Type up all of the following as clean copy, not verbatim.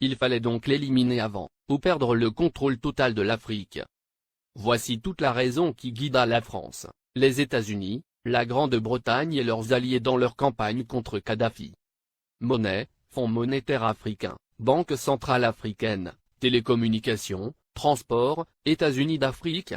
Il fallait donc l'éliminer avant, ou perdre le contrôle total de l'Afrique. Voici toute la raison qui guida la France, les États-Unis, la Grande-Bretagne et leurs alliés dans leur campagne contre Kadhafi. Monnaie, Fonds monétaire africain, Banque centrale africaine, télécommunications, transport, États-Unis d'Afrique.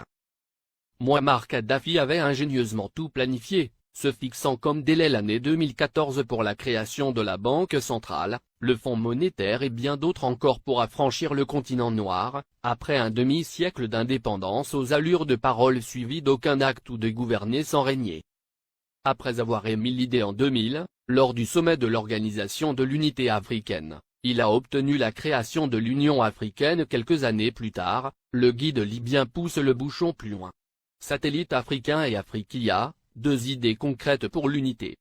Mouammar Kadhafi avait ingénieusement tout planifié, se fixant comme délai l'année 2014 pour la création de la Banque centrale, le Fonds monétaire et bien d'autres encore pour affranchir le continent noir, après un demi-siècle d'indépendance aux allures de parole suivies d'aucun acte ou de gouverner sans régner. Après avoir émis l'idée en 2000, lors du sommet de l'Organisation de l'Unité africaine, il a obtenu la création de l'Union africaine quelques années plus tard. Le guide libyen pousse le bouchon plus loin. Satellite africain et Afriquia, deux idées concrètes pour l'unité.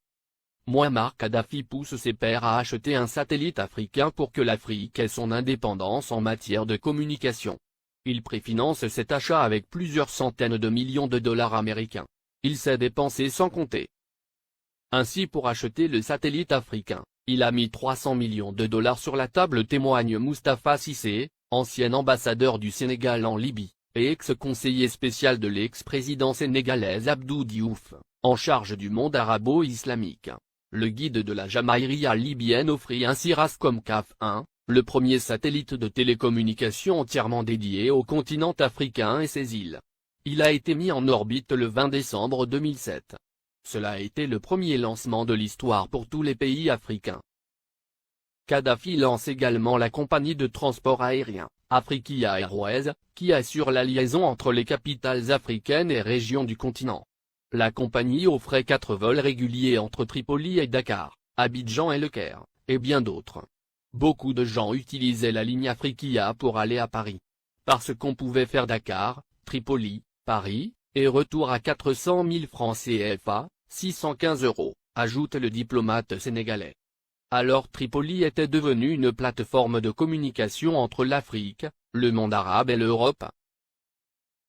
Mouammar Kadhafi pousse ses pairs à acheter un satellite africain pour que l'Afrique ait son indépendance en matière de communication. Il préfinance cet achat avec plusieurs centaines de millions de dollars américains. Il s'est dépensé sans compter. Ainsi pour acheter le satellite africain, il a mis 300 millions de dollars sur la table, témoigne Moustapha Cissé, ancien ambassadeur du Sénégal en Libye, et ex-conseiller spécial de l'ex-président sénégalais Abdou Diouf, en charge du monde arabo-islamique. Le guide de la Jamaïria libyenne offrit ainsi Rascom CAF 1, le premier satellite de télécommunication entièrement dédié au continent africain et ses îles. Il a été mis en orbite le 20 décembre 2007. Cela a été le premier lancement de l'histoire pour tous les pays africains. Kadhafi lance également la compagnie de transport aérien, Afriquia Airways, qui assure la liaison entre les capitales africaines et régions du continent. La compagnie offrait 4 vols réguliers entre Tripoli et Dakar, Abidjan et Le Caire, et bien d'autres. Beaucoup de gens utilisaient la ligne Afriquia pour aller à Paris. Parce qu'on pouvait faire Dakar, Tripoli, Paris, et retour à 400 000 francs CFA, 615 €, ajoute le diplomate sénégalais. Alors Tripoli était devenue une plateforme de communication entre l'Afrique, le monde arabe et l'Europe.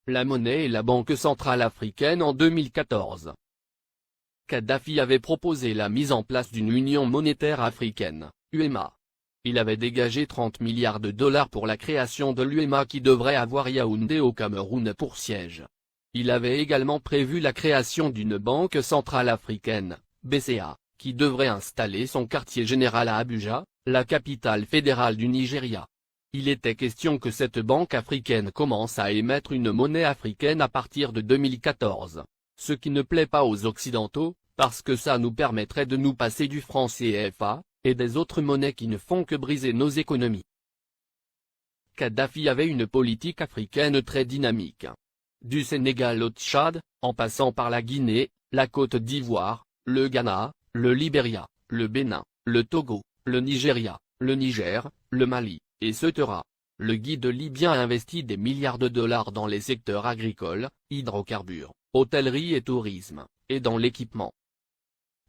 La monnaie et la Banque centrale africaine en 2014. Kadhafi avait proposé la mise en place d'une union monétaire africaine, UEMA. Il avait dégagé 30 milliards de dollars pour la création de l'UEMA qui devrait avoir Yaoundé au Cameroun pour siège. Il avait également prévu la création d'une banque centrale africaine, BCA, qui devrait installer son quartier général à Abuja, la capitale fédérale du Nigeria. Il était question que cette banque africaine commence à émettre une monnaie africaine à partir de 2014. Ce qui ne plaît pas aux Occidentaux, parce que ça nous permettrait de nous passer du franc CFA, et des autres monnaies qui ne font que briser nos économies. Kadhafi avait une politique africaine très dynamique. Du Sénégal au Tchad, en passant par la Guinée, la Côte d'Ivoire, le Ghana, le Libéria, le Bénin, le Togo, le Nigeria, le Niger, le Mali, etc. Le guide libyen a investi des milliards de dollars dans les secteurs agricoles, hydrocarbures, hôtellerie et tourisme, et dans l'équipement.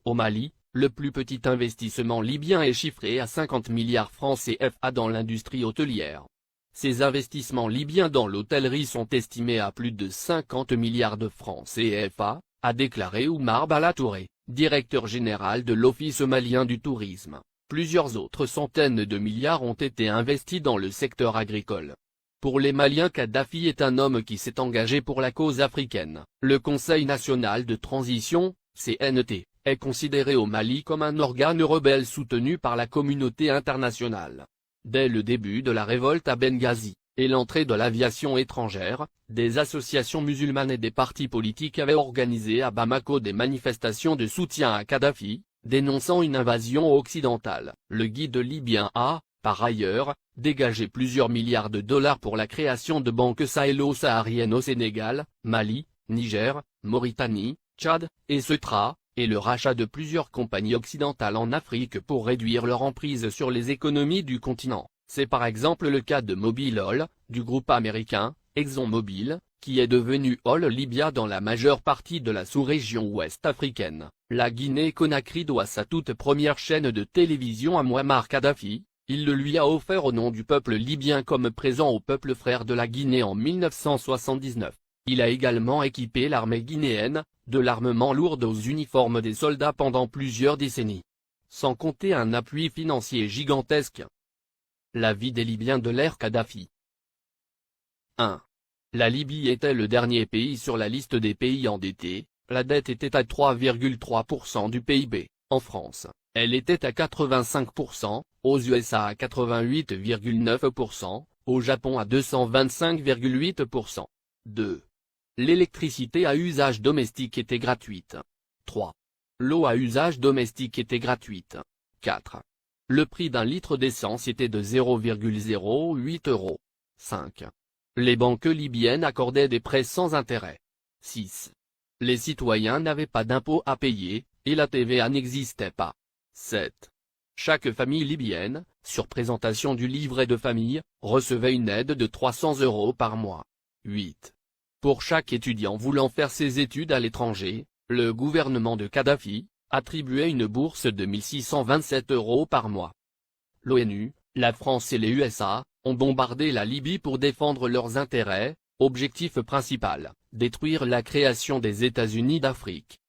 Au Mali, le plus petit investissement libyen est chiffré à 50 milliards francs CFA dans l'industrie hôtelière. Ces investissements libyens dans l'hôtellerie sont estimés à plus de 50 milliards de francs CFA, a déclaré Oumar Balatouré, directeur général de l'Office malien du tourisme. Plusieurs autres centaines de milliards ont été investis dans le secteur agricole. Pour les Maliens, Kadhafi est un homme qui s'est engagé pour la cause africaine. Le Conseil national de transition, CNT, est considéré au Mali comme un organe rebelle soutenu par la communauté internationale. Dès le début de la révolte à Benghazi, et l'entrée de l'aviation étrangère, des associations musulmanes et des partis politiques avaient organisé à Bamako des manifestations de soutien à Kadhafi, dénonçant une invasion occidentale. Le guide libyen a, par ailleurs, dégagé plusieurs milliards de dollars pour la création de banques sahélo-sahariennes au Sénégal, Mali, Niger, Mauritanie, Tchad, etc., et le rachat de plusieurs compagnies occidentales en Afrique pour réduire leur emprise sur les économies du continent. C'est par exemple le cas de Mobil Oil, du groupe américain, ExxonMobil, qui est devenu Oil Libya dans la majeure partie de la sous-région ouest africaine. La Guinée-Conakry doit sa toute première chaîne de télévision à Mouammar Kadhafi. Il le lui a offert au nom du peuple libyen comme présent au peuple frère de la Guinée en 1979. Il a également équipé l'armée guinéenne, de l'armement lourd aux uniformes des soldats pendant plusieurs décennies. Sans compter un appui financier gigantesque. La vie des Libyens de l'ère Kadhafi. 1. La Libye était le dernier pays sur la liste des pays endettés, la dette était à 3,3% du PIB, en France, elle était à 85%, aux USA à 88,9%, au Japon à 225,8%. 2. L'électricité à usage domestique était gratuite. 3. L'eau à usage domestique était gratuite. 4. Le prix d'un litre d'essence était de 0,08 €. 5. Les banques libyennes accordaient des prêts sans intérêt. 6. Les citoyens n'avaient pas d'impôts à payer, et la TVA n'existait pas. 7. Chaque famille libyenne, sur présentation du livret de famille, recevait une aide de 300 € par mois. 8. Pour chaque étudiant voulant faire ses études à l'étranger, le gouvernement de Kadhafi attribuait une bourse de 1627 € par mois. L'ONU, la France et les USA ont bombardé la Libye pour défendre leurs intérêts, objectif principal, détruire la création des États-Unis d'Afrique.